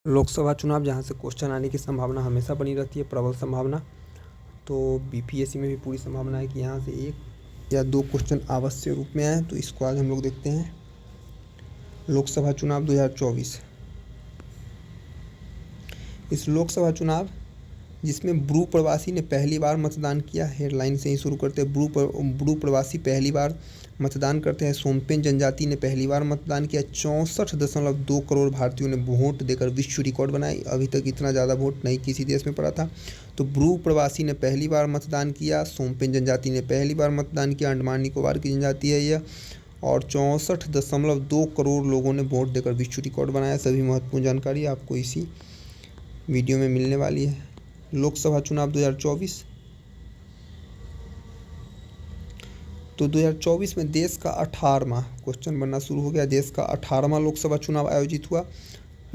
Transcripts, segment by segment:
लोकसभा चुनाव जहाँ से क्वेश्चन आने की संभावना हमेशा बनी रहती है, प्रबल संभावना। तो बीपीएससी में भी पूरी संभावना है कि यहाँ से एक या दो क्वेश्चन अवश्य रूप में आए। तो इसको आज हम लोग देखते हैं। लोकसभा चुनाव 2024। इस लोकसभा चुनाव जिसमें ब्रू प्रवासी ने पहली बार मतदान किया, हेडलाइन से ही शुरू करते हैं। ब्रू प्रवासी पहली बार मतदान करते हैं। सोमपेन जनजाति ने पहली बार मतदान किया। 64.2 करोड़ भारतीयों ने वोट देकर विश्व रिकॉर्ड बनाई। अभी तक इतना ज़्यादा वोट नहीं किसी देश में पड़ा था। तो ब्रू प्रवासी ने पहली बार मतदान किया। सोमपेन जनजाति ने पहली बार मतदान किया। अंडमान निकोबार की जनजाति है यह। और 64.2 करोड़ लोगों ने वोट देकर विश्व रिकॉर्ड बनाया। सभी महत्वपूर्ण जानकारी आपको इसी वीडियो में मिलने वाली है। लोकसभा चुनाव 2024। तो 2024 में देश का 18वां क्वेश्चन बनना शुरू हो गया। देश का 18वां लोकसभा चुनाव आयोजित हुआ।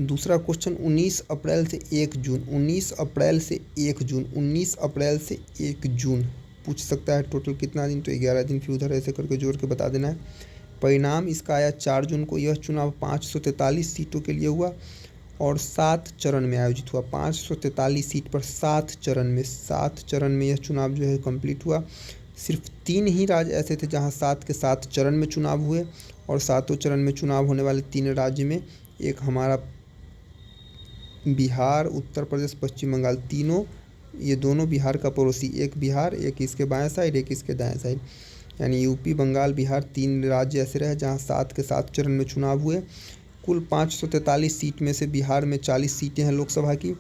दूसरा क्वेश्चन 19 अप्रैल से 1 जून 19 अप्रैल से 1 जून 19 अप्रैल से 1 जून पूछ सकता है टोटल कितना दिन। तो 11 दिन, फिर उधर ऐसे करके जोड़ के बता देना है। परिणाम इसका आया 4 जून को। यह चुनाव 543 सीटों के लिए हुआ और 7 चरण में आयोजित हुआ। 543 सीट पर 7 चरण में यह चुनाव जो है कंप्लीट हुआ। सिर्फ 3 ही राज्य ऐसे थे जहां 7 के 7 चरण में चुनाव हुए। और 7 चरण में चुनाव होने वाले 3 राज्य में एक हमारा बिहार, उत्तर प्रदेश, पश्चिम बंगाल, तीनों ये दोनों बिहार का पड़ोसी, एक बिहार, एक इसके बाएं साइड, एक इसके दाएं साइड, यानी यूपी, बंगाल, बिहार, 3 राज्य ऐसे रहे जहां 7 के 7 चरण में चुनाव हुए। कुल 543 सीट में से बिहार में 40 सीटें हैं लोकसभा की।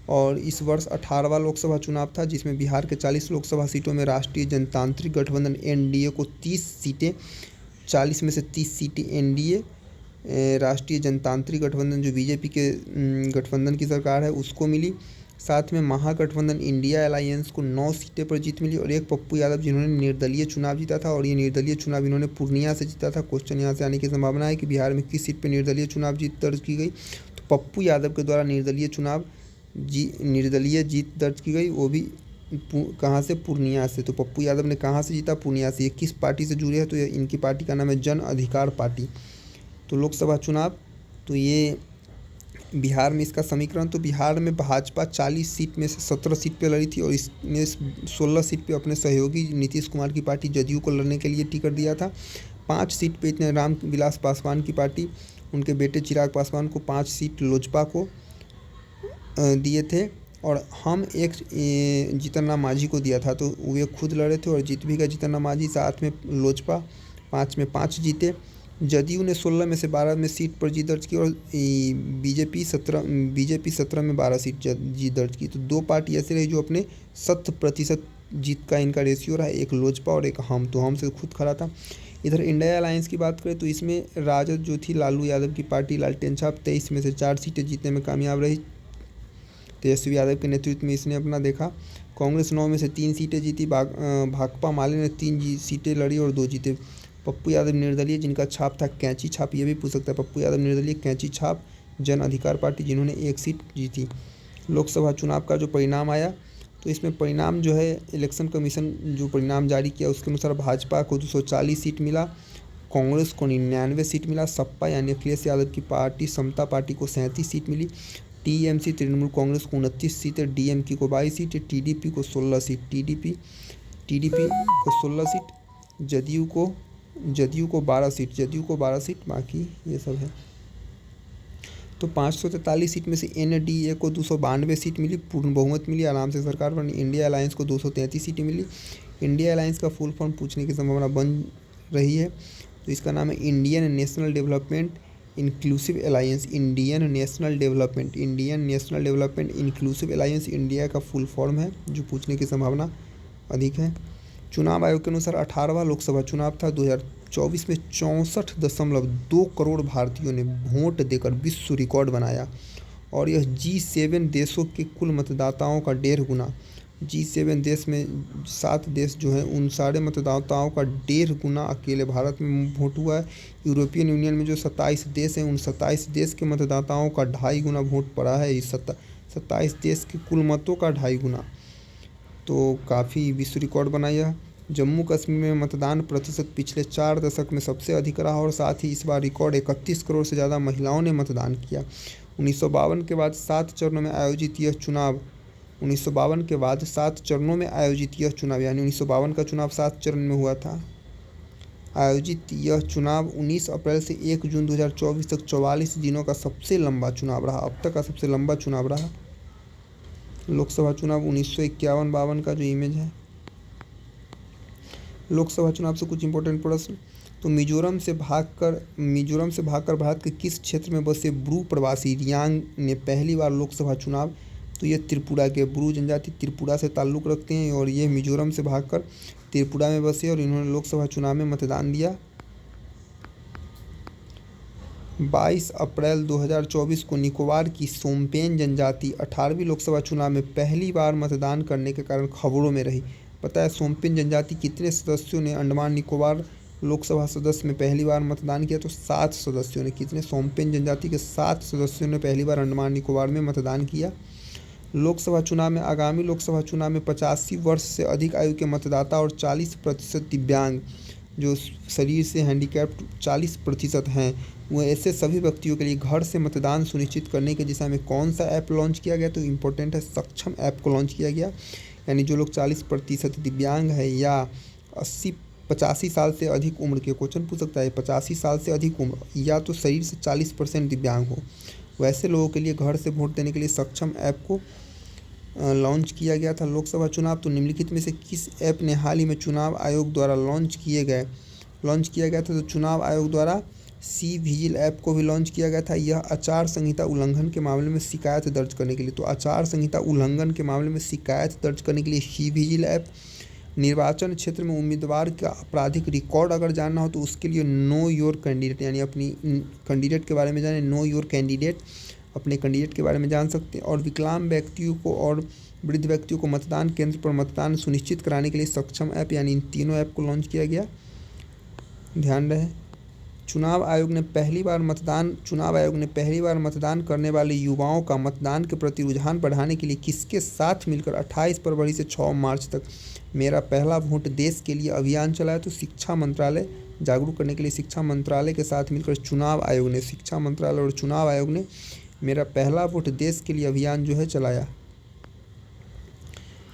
और इस वर्ष 18वां लोकसभा चुनाव था जिसमें बिहार के 40 लोकसभा सीटों में राष्ट्रीय जनतांत्रिक गठबंधन एनडीए को 30 सीटें, 40 में से 30 सीटें एनडीए राष्ट्रीय जनतांत्रिक गठबंधन जो बीजेपी के गठबंधन की सरकार है उसको मिली। साथ में महागठबंधन इंडिया अलायंस को 9 सीटें पर जीत मिली और एक पप्पू यादव जिन्होंने निर्दलीय चुनाव जीता था। और ये निर्दलीय चुनाव इन्होंने पूर्णिया से जीता था। क्वेश्चन यहाँ से आने की संभावना है कि बिहार में किस सीट पर निर्दलीय चुनाव जीत दर्ज की गई। तो पप्पू यादव के द्वारा निर्दलीय जीत दर्ज की गई, वो भी कहाँ से, पूर्णिया से। तो पप्पू यादव ने कहाँ से जीता, पूर्णिया से। ये किस पार्टी से जुड़े हैं, तो ये इनकी पार्टी का नाम है जन अधिकार पार्टी। तो लोकसभा चुनाव, तो ये बिहार में इसका समीकरण, तो बिहार में भाजपा 40 सीट में से 17 सीट पे लड़ी थी और इसने 16 सीट पे अपने सहयोगी नीतीश कुमार की पार्टी जदयू को लड़ने के लिए टिकट दिया था। 5 सीट पे इतने रामविलास पासवान की पार्टी, उनके बेटे चिराग पासवान को 5 सीट लोजपा को दिए थे। और हम एक जीतन राम मांझी को दिया था, तो वे खुद लड़े थे और जीत भी गए जीतन राम मांझी। साथ में लोजपा 5 में 5 जीते। जदयू ने 16 में से 12 में सीट पर जीत दर्ज की और बीजेपी 17 में 12 सीट जीत दर्ज की। तो 2 पार्टी ऐसे रही जो अपने 100% जीत का इनका रेशियो रहा, एक लोजपा और एक हम। तो हम से खुद खड़ा था। इधर इंडिया अलायंस की बात करें तो इसमें राजद जो थी, लालू यादव की पार्टी, लालटेन छाप, 23 में से 4 सीटें जीतने में कामयाब रही। तेजस्वी यादव के नेतृत्व में इसने अपना देखा। कांग्रेस 9 में से 3 सीटें जीती। भाकपा माले ने 3 सीटें लड़ी और 2 जीते। पप्पू यादव निर्दलीय, जिनका छाप था कैंची छाप, ये भी पूछ सकता है। पप्पू यादव निर्दलीय, कैंची छाप, जन अधिकार पार्टी, जिन्होंने 1 सीट जीती। लोकसभा चुनाव का जो परिणाम आया, तो इसमें परिणाम जो है इलेक्शन कमीशन जो परिणाम जारी किया उसके अनुसार भाजपा को 240 सीट मिला, कांग्रेस को 99 सीट मिला, सपा यानी अखिलेश यादव की पार्टी, समता पार्टी को 37 सीट मिली, टीएमसी तृणमूल कांग्रेस को 29 सीटें, डीएमके को 22 सीटें, टीडीपी को 16 सीट, टीडीपी को 16 सीट, जदयू को 12 सीट, बाकी ये सब है। तो 543 सीट में से एनडीए को 292 सीट मिली, पूर्ण बहुमत मिली, आराम से सरकार बनी। इंडिया अलायंस को 233 सीटें मिली। इंडिया अलायंस का फुल फॉर्म पूछने की संभावना बन रही है, तो इसका नाम है Indian national development inclusive alliance. Indian national development inclusive alliance India का फुल फॉर्म है, जो पूछने की संभावना अधिक है। चुनाव आयोग के अनुसार 18वां लोकसभा चुनाव था 2024 में 64.2 करोड़ भारतीयों ने वोट देकर विश्व रिकॉर्ड बनाया और यह G7 देशों के कुल मतदाताओं का 1.5 गुना। G7 देश में 7 देश जो हैं उन सारे मतदाताओं का 1.5 गुना अकेले भारत में वोट हुआ है। यूरोपियन यूनियन में जो 27 देश हैं उन 27 देश के मतदाताओं का 2.5 गुना वोट पड़ा है। इस 27 देश के कुल मतों का 2.5 गुना, तो काफ़ी विश्व रिकॉर्ड बनाया। जम्मू कश्मीर में मतदान प्रतिशत पिछले 4 दशक में सबसे अधिक रहा और साथ ही इस बार रिकॉर्ड 31 करोड़ से ज़्यादा महिलाओं ने मतदान किया। 1952 के बाद 7 चरणों में आयोजित यह चुनाव 1952 के बाद 7 चरणों में आयोजित यह चुनाव यानी 1952 का चुनाव 7 चरण में हुआ था। आयोजित यह चुनाव 19 अप्रैल से 1 जून 2024 तक 44 दिनों का सबसे लंबा चुनाव रहा। अब तक का सबसे लंबा चुनाव रहा। लोकसभा चुनाव 1951-52 का जो इमेज है। लोकसभा चुनाव से कुछ इंपॉर्टेंट प्रश्न। तो मिजोरम से भागकर भारत के किस क्षेत्र में बसे ब्रू प्रवासी रियांग ने पहली बार लोकसभा चुनाव। तो ये त्रिपुरा के ब्रू जनजाति त्रिपुरा से ताल्लुक़ रखते हैं और ये मिजोरम से भागकर त्रिपुरा में बसे और इन्होंने लोकसभा चुनाव में मतदान दिया। 22 अप्रैल 2024 को निकोबार की सोम्पेन जनजाति 18वीं लोकसभा चुनाव में पहली बार मतदान करने के कारण खबरों में रही। पता है सोम्पेन जनजाति कितने सदस्यों ने अंडमान निकोबार लोकसभा सदस्य में पहली बार मतदान किया। तो 7 सदस्यों ने। कितने? सोम्पेन जनजाति के 7 सदस्यों ने पहली बार अंडमान निकोबार में मतदान किया। लोकसभा चुनाव में आगामी लोकसभा चुनाव में 85 वर्ष से अधिक आयु के मतदाता और 40% दिव्यांग जो शरीर से हैंडीकैप्ड 40% हैं वो ऐसे सभी व्यक्तियों के लिए घर से मतदान सुनिश्चित करने की दिशा में कौन सा ऐप लॉन्च किया गया। तो इम्पोर्टेंट है सक्षम ऐप को लॉन्च किया गया। यानी जो लोग 40% दिव्यांग है या 85 साल से अधिक उम्र के, क्वेश्चन पूछ सकता है 85 साल से अधिक उम्र या तो शरीर से 40% दिव्यांग हो, वैसे लोगों के लिए घर से वोट देने के लिए सक्षम ऐप को लॉन्च किया गया था। लोकसभा चुनाव तो निम्नलिखित में से किस ऐप ने हाल ही में चुनाव आयोग द्वारा लॉन्च किया गया था। तो चुनाव आयोग द्वारा सी विजिल ऐप को भी लॉन्च किया गया था। यह आचार संहिता उल्लंघन के मामले में शिकायत दर्ज करने के लिए। तो आचार संहिता उल्लंघन के मामले में शिकायत दर्ज करने के लिए सी विजिल ऐप। निर्वाचन क्षेत्र में उम्मीदवार का आपराधिक रिकॉर्ड अगर जानना हो तो उसके लिए नो योर कैंडिडेट यानी अपनी कैंडिडेट के बारे में जाने। नो योर कैंडिडेट अपने कैंडिडेट के बारे में जान सकते हैं। और विकलांग व्यक्तियों को और वृद्ध व्यक्तियों को मतदान केंद्र पर मतदान सुनिश्चित कराने के लिए सक्षम ऐप यानी इन तीनों ऐप को लॉन्च किया गया। ध्यान रहे चुनाव आयोग ने पहली बार मतदान करने वाले युवाओं का मतदान के प्रति रुझान बढ़ाने के लिए किसके साथ मिलकर 28 फरवरी से 6 मार्च तक मेरा पहला वोट देश के लिए अभियान चलाया। तो शिक्षा मंत्रालय जागरूक करने के लिए शिक्षा मंत्रालय के साथ मिलकर शिक्षा मंत्रालय और चुनाव आयोग ने मेरा पहला वोट देश के लिए अभियान जो है चलाया।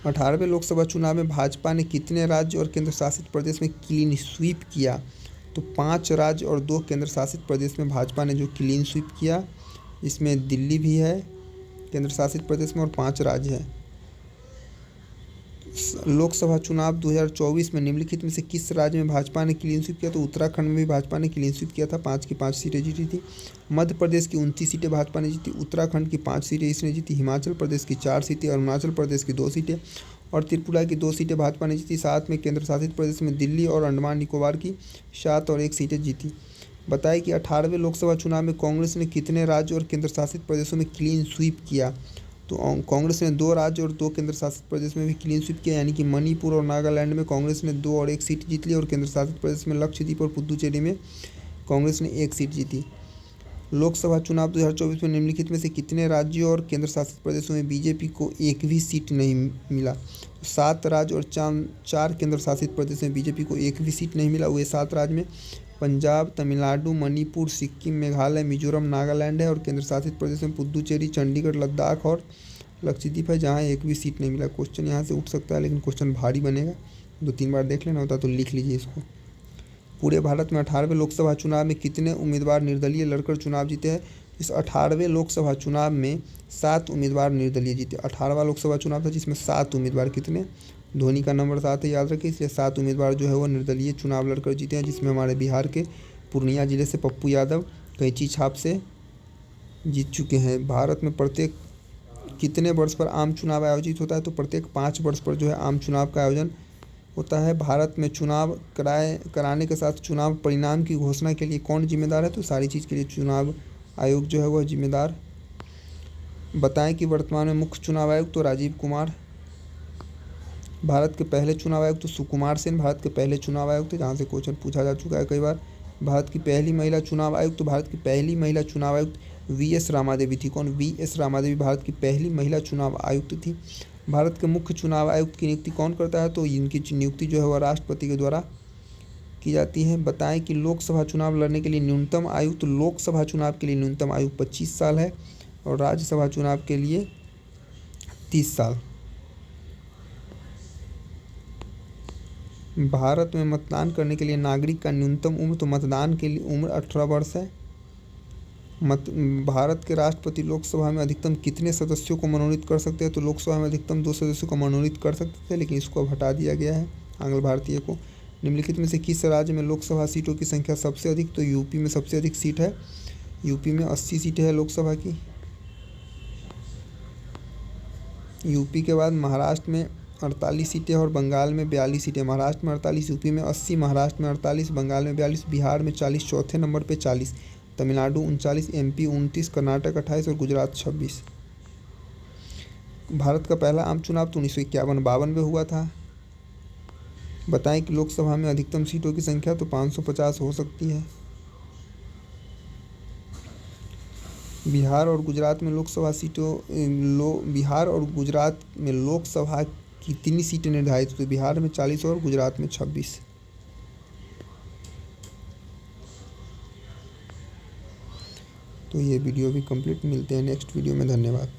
18वें लोकसभा चुनाव में भाजपा ने कितने राज्य और केंद्र शासित प्रदेश में क्लीन स्वीप किया। तो 5 राज्य और 2 केंद्र शासित प्रदेश में भाजपा ने जो क्लीन स्वीप किया, इसमें दिल्ली भी है केंद्र शासित प्रदेश में और 5 राज्य है। लोकसभा चुनाव 2024 में निम्नलिखित में से किस राज्य में भाजपा ने क्लीन स्वीप किया। तो उत्तराखंड में भी भाजपा ने क्लीन स्वीप किया था। 5 की 5 सीटें जीती थी। मध्य प्रदेश की 29 सीटें भाजपा ने जीती। उत्तराखंड की 5 सीटें इसने जीती। हिमाचल प्रदेश की 4 सीटें, अरुणाचल प्रदेश की 2 सीटें और त्रिपुरा की 2 सीटें भाजपा ने जीती। साथ में केंद्र शासित प्रदेश में दिल्ली और अंडमान निकोबार की 7 और 1 सीटें जीती। बताया कि 18वें लोकसभा चुनाव में कांग्रेस ने कितने राज्य और केंद्र शासित प्रदेशों में क्लीन स्वीप किया। तो कांग्रेस ने 2 राज्य और 2 केंद्र शासित प्रदेश में भी क्लीन स्वीप किया यानी कि मणिपुर और नागालैंड में कांग्रेस ने 2 और 1 सीट जीत ली और केंद्र शासित प्रदेश में लक्षद्वीप और पुदुचेरी में कांग्रेस ने 1 सीट जीती। लोकसभा चुनाव 2024 में निम्नलिखित में से कितने राज्यों और केंद्र शासित प्रदेशों में बीजेपी को एक भी सीट नहीं मिला। 7 राज्य और 4 केंद्र शासित प्रदेश में बीजेपी को एक भी सीट नहीं मिला। वे 7 राज्य में पंजाब, तमिलनाडु, मणिपुर, सिक्किम, मेघालय, मिजोरम, नागालैंड है और केंद्र शासित प्रदेश में पुदुचेरी, चंडीगढ़, लद्दाख और लक्षद्वीप है जहाँ एक भी सीट नहीं मिला। क्वेश्चन यहाँ से उठ सकता है लेकिन क्वेश्चन भारी बनेगा, 2-3 बार देख लेना होता तो लिख लीजिए इसको। पूरे भारत में 18वें लोकसभा चुनाव में कितने उम्मीदवार निर्दलीय लड़कर चुनाव जीते हैं। इस 18वें लोकसभा चुनाव में 7 उम्मीदवार निर्दलीय जीते। 18वां लोकसभा चुनाव था जिसमें 7 उम्मीदवार, कितने, धोनी का नंबर 7 है याद रखिए, इसलिए 7 उम्मीदवार जो है वो निर्दलीय चुनाव लड़कर जीते हैं जिसमें हमारे बिहार के पूर्णिया जिले से पप्पू यादव कैंची छाप से जीत चुके हैं। भारत में प्रत्येक कितने वर्ष पर आम चुनाव आयोजित होता है। तो प्रत्येक 5 वर्ष पर जो है आम चुनाव का आयोजन होता है। भारत में चुनाव कराने के साथ चुनाव परिणाम की घोषणा के लिए कौन जिम्मेदार है। तो सारी चीज़ के लिए चुनाव आयोग जो है वह जिम्मेदार। बताएं कि वर्तमान में मुख्य चुनाव आयुक्त तो राजीव कुमार। भारत के पहले चुनाव आयुक्त तो सुकुमार सेन भारत के पहले चुनाव आयुक्त थे, जहाँ से क्वेश्चन पूछा जा चुका है कई बार। भारत की पहली महिला चुनाव आयुक्त तो भारत की पहली महिला चुनाव आयुक्त वी.एस. रामादेवी थी। कौन? वी.एस. रामादेवी भारत की पहली महिला चुनाव आयुक्त थी। भारत के मुख्य चुनाव आयुक्त की नियुक्ति कौन करता है। तो इनकी नियुक्ति जो है वह राष्ट्रपति के द्वारा की जाती है। बताएं कि लोकसभा चुनाव लड़ने के लिए न्यूनतम आयु, तो लोकसभा चुनाव के लिए न्यूनतम आयु 25 साल है। और राज्यसभा चुनाव के लिए 30 साल। भारत में मतदान करने के लिए नागरिक का न्यूनतम उम्र, तो मतदान के लिए उम्र 18 वर्ष है। भारत के राष्ट्रपति लोकसभा में अधिकतम कितने सदस्यों को मनोनीत कर सकते हैं, तो लोकसभा में अधिकतम 2 सदस्यों को मनोनीत कर सकते थे, लेकिन इसको अब हटा दिया गया है आंग्ल भारतीय को। निम्नलिखित में से किस राज्य में लोकसभा सीटों की संख्या सबसे अधिक, तो यूपी में सबसे अधिक सीट है। यूपी में 80 सीटें हैं लोकसभा की। यूपी के बाद महाराष्ट्र में 48 सीटें और बंगाल में 42 सीटें। महाराष्ट्र में 48, यूपी में 80, महाराष्ट्र में 48, बंगाल में 42, बिहार में 40, चौथे नंबर पे 40, तमिलनाडु 39, एमपी 29, कर्नाटक 28 और गुजरात 26। भारत का पहला आम चुनाव तो 1951-52 में हुआ था। बताएं कि लोकसभा में अधिकतम सीटों की संख्या तो 550 हो सकती है। बिहार और गुजरात में लोकसभा कितनी सीटें निर्धारित, तो बिहार में 40 और गुजरात में 26। तो ये वीडियो भी कंप्लीट। मिलते हैं नेक्स्ट वीडियो में। धन्यवाद।